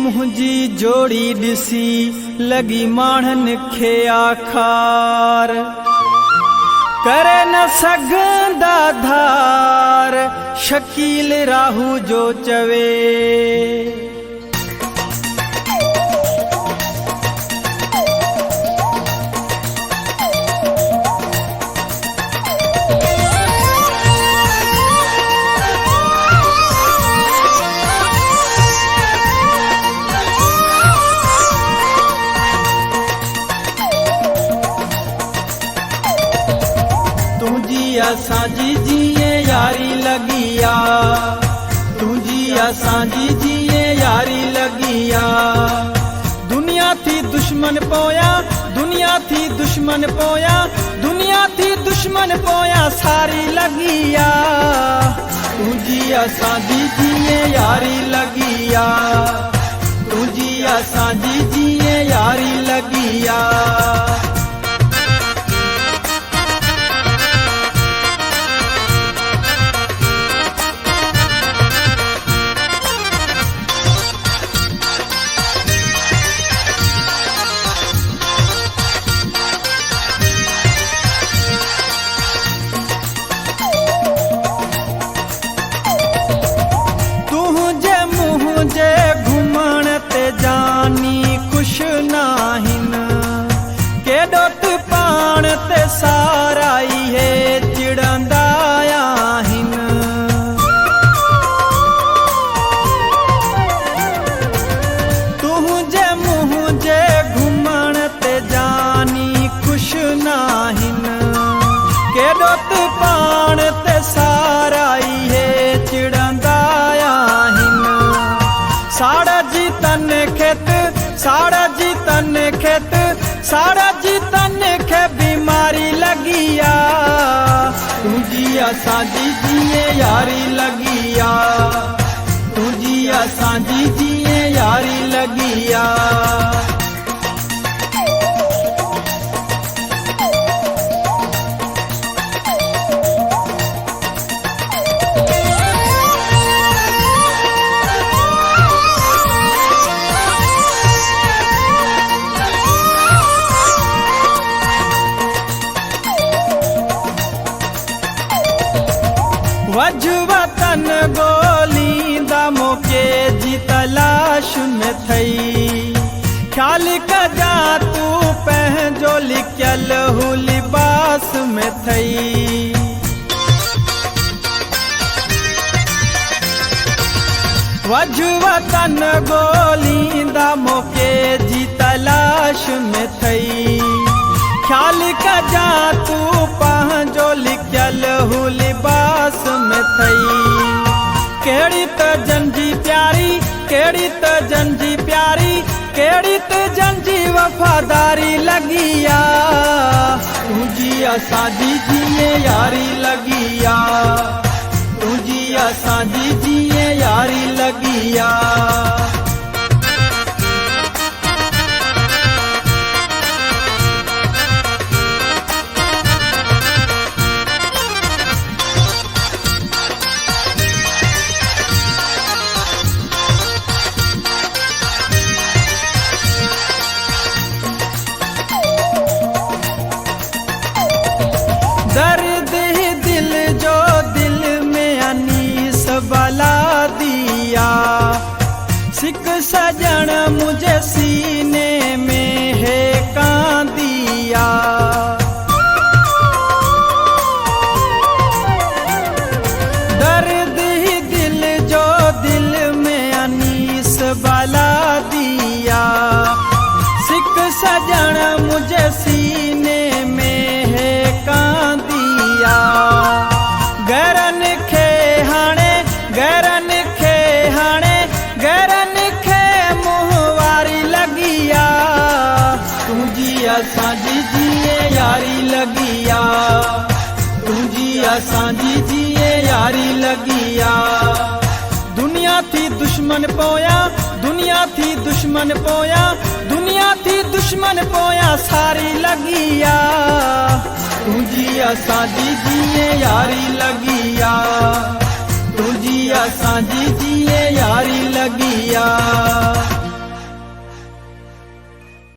मुंहिंजी जोड़ी ॾिसी लगी माण्हुनि खे आखार करे न सघंदा धार शकील राहू जो चवे असांजी जीअं यारी लगी आ तुझी असांजी जीअं यारी लगी आ दुनिया थी दुश्मन पोया दुनिया थी दुश्मन पोया दुनिया थी दुश्मन पोया सारी लगी आ तुझी असांजी जीअं यारी लगी आ तुझी असांजी जीअं यारी लगी आ खुश नाहिन केॾो पाण ते सारा इहे चिड़ंदा आहिनि तुंहिंजे मुंहिंजे घुमण ते जानी खुश नाहिन केॾो पाण ते सारा इहे चिड़ंदा आहिनि साड़ा जी तन खेत साड़ा जी तन खेत साड़ा जी तन खे बीमारी लगी आ तुझी असांजी जीअं यारी लगी आ तुझी असांजी जीअं यारी लगी आ वजवतन गोलींदा मौके जी तलाश में थई ख्याल कजा तू पंहिंजो लिखियल हू लिबास में थई वजवतन गोलींदा मौके जी तलाश में थई ख्याल कजा तू पंहिंजो लिखियल हू लिबास में थई केड़ी त जंजी प्यारी केड़ी त जंजी प्यारी केड़ी त जंजी वफादारी लगी आ तुझी असांजी जीअं यारी लगी आ तुझी असांजी जीअं यारी लगी आ दर्द ही दिल जो दिल में अनीस बला दिया सिक सजन मुझे सीने में है कान दिया दर्द ही दिल जो दिल में अनीस बला दिया सिक सजन मुझे सीने में है कान दिया गैरन खे हाणे गैरन खे हाणे गैरन खे मुंहवारी लगी आ तुझी असांजी जीअं यारी लगी आ तुझी असांजी जीअं यारी लगी आ दुनिया थी दुश्मन पोया दुनिया थी दुश्मन पोया दुनिया थी दुश्मन पोया सारी लगी आ तुझी असांजी जीअं यारी लगी आ